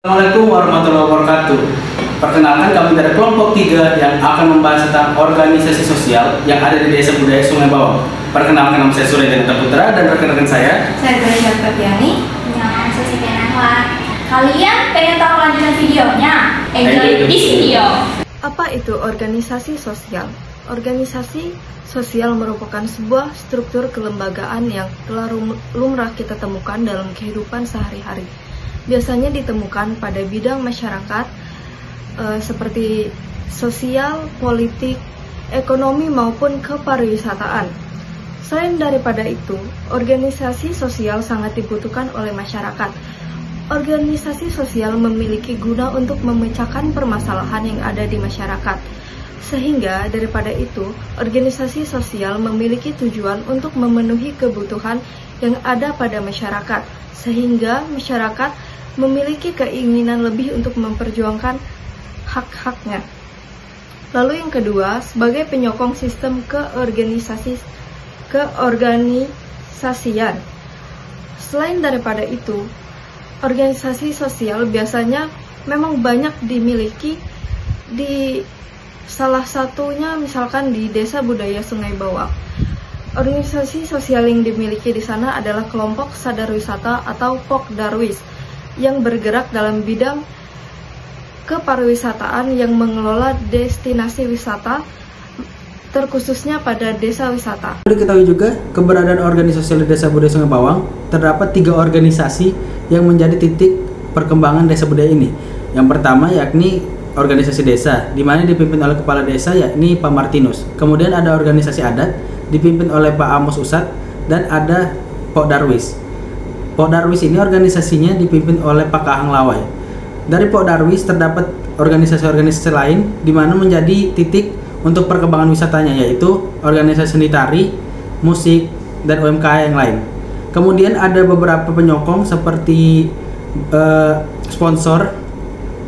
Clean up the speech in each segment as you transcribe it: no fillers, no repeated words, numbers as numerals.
Assalamualaikum warahmatullahi wabarakatuh. Perkenalkan, kami dari kelompok 3 yang akan membahas tentang organisasi sosial yang ada di Desa Budaya Sungai Bawang. Perkenalkan, nama saya Surya Denata Putra dan rekan-rekan saya Gracia Febriani. Nama saya Siti Nahwa. Kalian pengen tahu lanjutan videonya? Enjoy this video. Apa itu organisasi sosial? Organisasi sosial merupakan sebuah struktur kelembagaan yang telah lumrah kita temukan dalam kehidupan sehari-hari. Biasanya ditemukan pada bidang masyarakat seperti sosial, politik, ekonomi maupun kepariwisataan. Selain daripada itu, organisasi sosial sangat dibutuhkan oleh masyarakat. Organisasi sosial memiliki guna untuk memecahkan permasalahan yang ada di masyarakat. Sehingga daripada itu, organisasi sosial memiliki tujuan untuk memenuhi kebutuhan yang ada pada masyarakat, sehingga masyarakat memiliki keinginan lebih untuk memperjuangkan hak-haknya. Lalu yang kedua, sebagai penyokong sistem keorganisasian. Selain daripada itu, organisasi sosial biasanya memang banyak dimiliki di salah satunya misalkan di Desa Budaya Sungai Bawang. Organisasi sosial yang dimiliki di sana adalah kelompok sadar wisata atau Pokdarwis yang bergerak dalam bidang kepariwisataan yang mengelola destinasi wisata terkhususnya pada desa wisata. Diketahui juga keberadaan organisasi sosial di Desa Budaya Sungai Bawang. Terdapat 3 organisasi yang menjadi titik perkembangan desa budaya ini. Yang pertama yakni organisasi desa, di mana dipimpin oleh kepala desa yakni Pak Martinus. Kemudian ada organisasi adat dipimpin oleh Pak Amos Usat dan ada Pokdarwis. Pokdarwis ini organisasinya dipimpin oleh Pak Kahang Lawai. Dari Pokdarwis terdapat organisasi-organisasi lain di mana menjadi titik untuk perkembangan wisatanya, yaitu organisasi seni tari, musik, dan UMKM yang lain. Kemudian ada beberapa penyokong seperti sponsor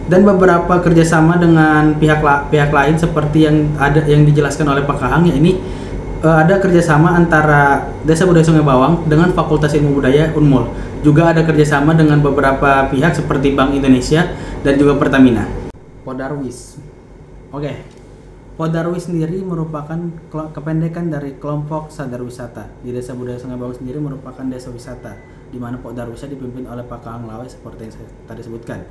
dan beberapa kerjasama dengan pihak lain seperti yang dijelaskan oleh Pak Kahang, yakni ada kerjasama antara Desa Budaya Sungai Bawang dengan Fakultas Ilmu Budaya Unmul. Juga ada kerjasama dengan beberapa pihak seperti Bank Indonesia dan juga Pertamina. Pokdarwis. Oke. Pokdarwis sendiri merupakan kependekan dari kelompok sadar wisata. Di Desa Budaya Sungai Bawang sendiri merupakan desa wisata, di mana Pokdarwisnya dipimpin oleh Pak Kahang Lawai seperti yang saya tadi sebutkan.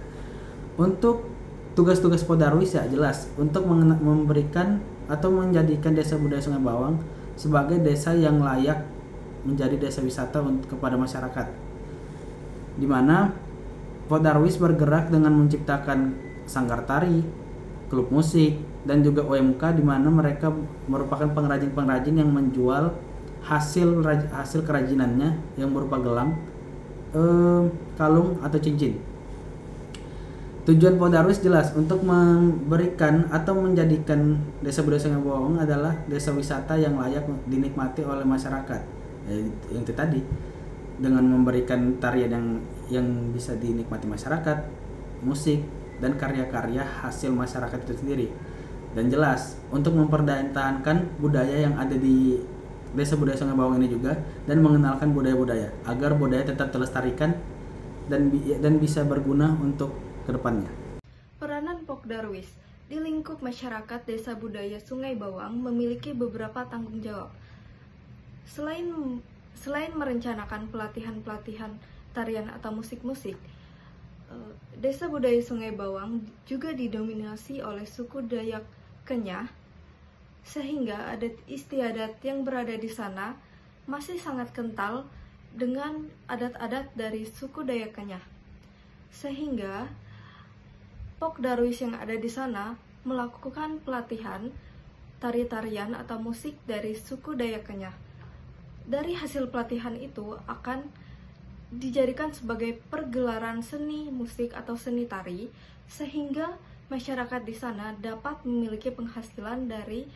Untuk tugas-tugas Pokdarwis ya jelas untuk memberikan atau menjadikan Desa Budaya Sungai Bawang sebagai desa yang layak menjadi desa wisata kepada masyarakat, di mana Pokdarwis bergerak dengan menciptakan sanggar tari, klub musik, dan juga UMK, di mana mereka merupakan pengrajin-pengrajin yang menjual hasil kerajinannya yang berupa gelang, kalung atau cincin. Tujuan Pokdarwis jelas untuk memberikan atau menjadikan Desa Budaya Sungai Bawang adalah desa wisata yang layak dinikmati oleh masyarakat. Yang itu tadi, dengan memberikan tarian yang bisa dinikmati masyarakat, musik, dan karya-karya hasil masyarakat itu sendiri. Dan jelas untuk mempertahankan budaya yang ada di Desa Budaya Sungai Bawang ini juga, dan mengenalkan budaya-budaya agar budaya tetap terlestarikan dan bisa berguna untuk kedepannya. Peranan Pokdarwis di lingkup masyarakat Desa Budaya Sungai Bawang memiliki beberapa tanggung jawab. Selain merencanakan pelatihan-pelatihan tarian atau musik-musik, Desa Budaya Sungai Bawang juga didominasi oleh suku Dayak Kenyah, sehingga adat istiadat yang berada di sana masih sangat kental dengan adat-adat dari suku Dayak Kenyah. Sehingga Pokdarwis yang ada di sana melakukan pelatihan tari-tarian atau musik dari suku Dayak Kenyah. Dari hasil pelatihan itu akan dijadikan sebagai pergelaran seni musik atau seni tari, sehingga masyarakat di sana dapat memiliki penghasilan dari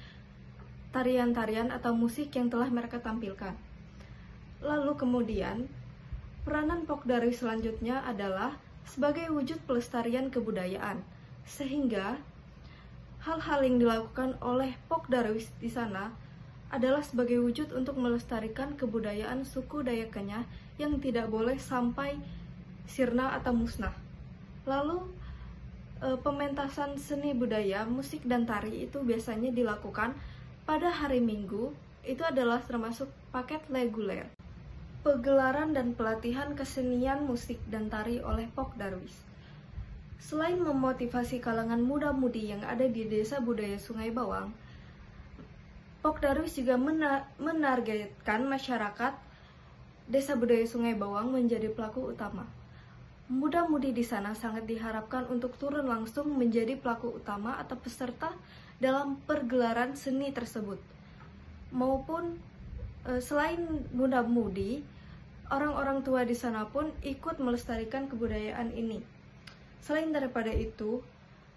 tarian-tarian atau musik yang telah mereka tampilkan. Lalu kemudian, peranan Pokdarwis selanjutnya adalah sebagai wujud pelestarian kebudayaan, sehingga hal-hal yang dilakukan oleh Pokdarwis di sana adalah sebagai wujud untuk melestarikan kebudayaan suku Dayak Kenyah yang tidak boleh sampai sirna atau musnah. Lalu pementasan seni budaya, musik dan tari itu biasanya dilakukan pada hari Minggu, itu adalah termasuk paket reguler. Pegelaran dan pelatihan kesenian musik dan tari oleh Pok Darwis. Selain memotivasi kalangan muda-mudi yang ada di Desa Budaya Sungai Bawang, Pok Darwis juga menargetkan masyarakat Desa Budaya Sungai Bawang menjadi pelaku utama. Muda-mudi di sana sangat diharapkan untuk turun langsung menjadi pelaku utama atau peserta dalam pergelaran seni tersebut. Maupun selain muda-mudi, orang-orang tua di sana pun ikut melestarikan kebudayaan ini. Selain daripada itu,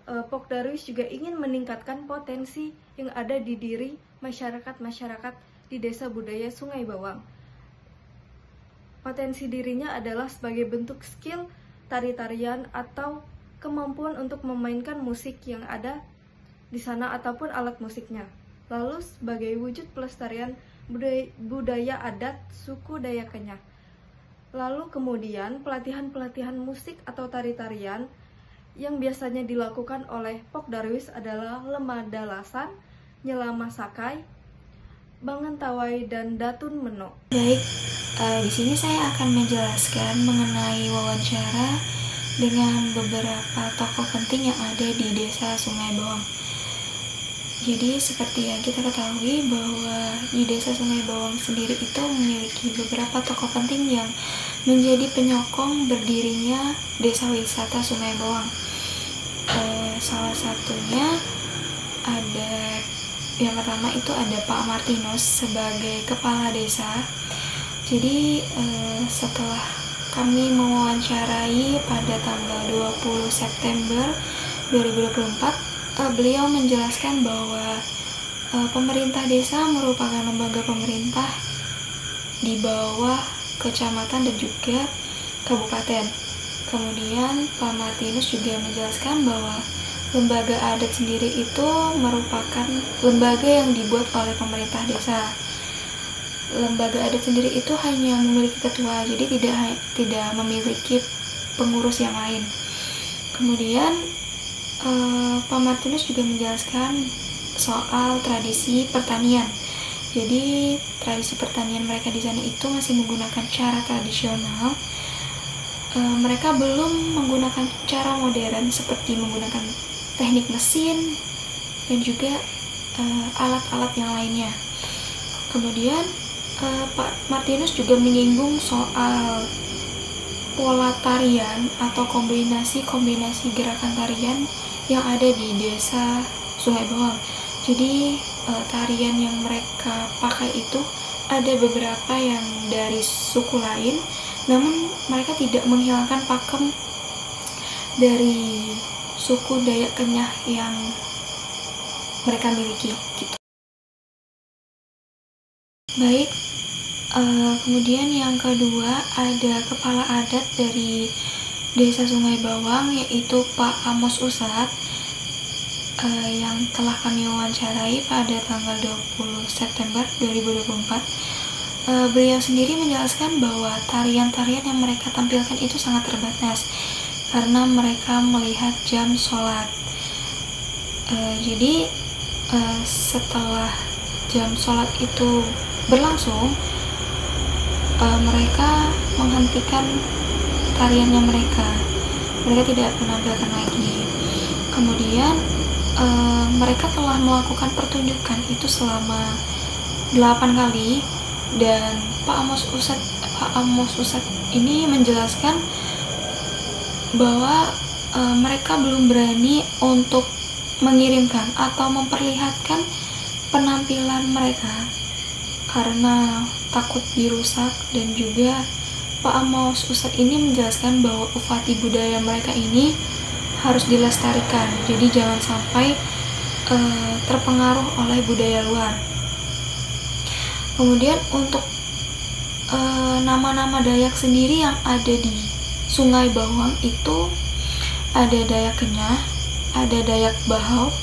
Pok Darwis juga ingin meningkatkan potensi yang ada di diri masyarakat-masyarakat di Desa Budaya Sungai Bawang. Potensi dirinya adalah sebagai bentuk skill tari-tarian atau kemampuan untuk memainkan musik yang ada di sana ataupun alat musiknya. Lalu sebagai wujud pelestarian budaya adat suku Dayak Kenyah. Lalu kemudian pelatihan-pelatihan musik atau tari-tarian yang biasanya dilakukan oleh Pok Darwis adalah Lemadalasan, Nyelama Sakai, Bangentawai, dan Datun Meno. Baik, di sini saya akan menjelaskan mengenai wawancara dengan beberapa tokoh penting yang ada di Desa Sungai Bawang. Jadi seperti yang kita ketahui bahwa di Desa Sungai Bawang sendiri itu memiliki beberapa tokoh penting yang menjadi penyokong berdirinya Desa Wisata Sungai Bawang. Salah satunya ada, yang pertama itu ada Pak Martinus sebagai kepala desa. Jadi setelah kami mewawancarai pada tanggal 20 September 2024, beliau menjelaskan bahwa pemerintah desa merupakan lembaga pemerintah di bawah kecamatan dan juga kabupaten. Kemudian Pak Martinus juga menjelaskan bahwa lembaga adat sendiri itu merupakan lembaga yang dibuat oleh pemerintah desa. Lembaga adat sendiri itu hanya memiliki ketua, jadi tidak memiliki pengurus yang lain. Kemudian Pak Martinus juga menjelaskan soal tradisi pertanian. Jadi tradisi pertanian mereka di sana itu masih menggunakan cara tradisional. Mereka belum menggunakan cara modern seperti menggunakan teknik mesin dan juga alat-alat yang lainnya. Kemudian Pak Martinus juga menyinggung soal pola tarian atau kombinasi gerakan tarian yang ada di Desa Sungai Bawang. Jadi tarian yang mereka pakai itu ada beberapa yang dari suku lain, namun mereka tidak menghilangkan pakem dari suku Dayak Kenyah yang mereka miliki gitu. Baik, kemudian yang kedua ada kepala adat dari Desa Sungai Bawang, yaitu Pak Amos Usat, yang telah kami wawancarai pada tanggal 20 September 2024. Beliau sendiri menjelaskan bahwa tarian-tarian yang mereka tampilkan itu sangat terbatas karena mereka melihat jam sholat. Jadi setelah jam sholat itu berlangsung, mereka menghentikan tariannya mereka tidak menampilkan lagi. Kemudian mereka telah melakukan pertunjukan itu selama 8 kali, dan Pak Amos Usat ini menjelaskan bahwa mereka belum berani untuk mengirimkan atau memperlihatkan penampilan mereka karena takut dirusak, dan juga Pak Amos Usat ini menjelaskan bahwa ufati budaya mereka ini harus dilestarikan, jadi jangan sampai terpengaruh oleh budaya luar. Kemudian untuk nama-nama Dayak sendiri yang ada di Sungai Bawang itu ada Dayak Kenyah, ada Dayak Bahau,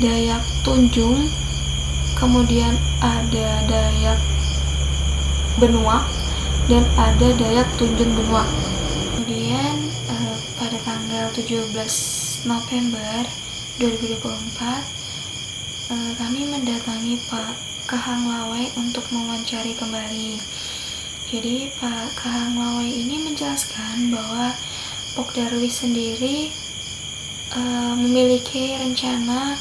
Dayak Tunjung, kemudian ada Dayak Benua, dan ada Dayak Tunjung Benua. Kemudian pada tanggal 17 November 2024, kami mendatangi Pak Kahang Lawai untuk mewawancari kembali. Jadi Pak Kahang Lawai ini menjelaskan bahwa Pok Darwis sendiri memiliki rencana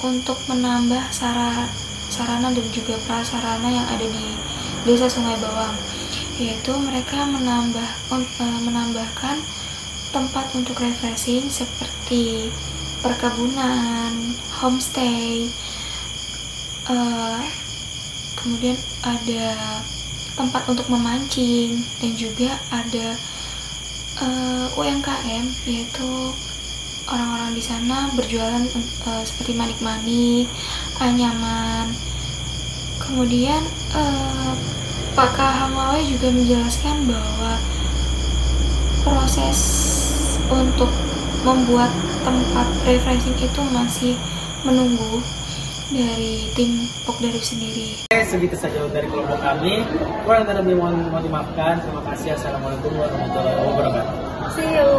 untuk menambah sarana dan juga prasarana yang ada di Desa Sungai Bawang, yaitu mereka menambahkan tempat untuk refreshing seperti perkebunan, homestay, kemudian ada tempat untuk memancing, dan juga ada UMKM, yaitu orang-orang di sana berjualan seperti manik-manik, anyaman. Kemudian Pak Kahang Lawai juga menjelaskan bahwa proses untuk membuat tempat refreshing itu masih menunggu dari tim Pok Darwis sendiri. Segitu saja dari kelompok kami. Kurang dan lebih mohon dimaafkan. Terima kasih. Assalamualaikum warahmatullahi wabarakatuh. See you.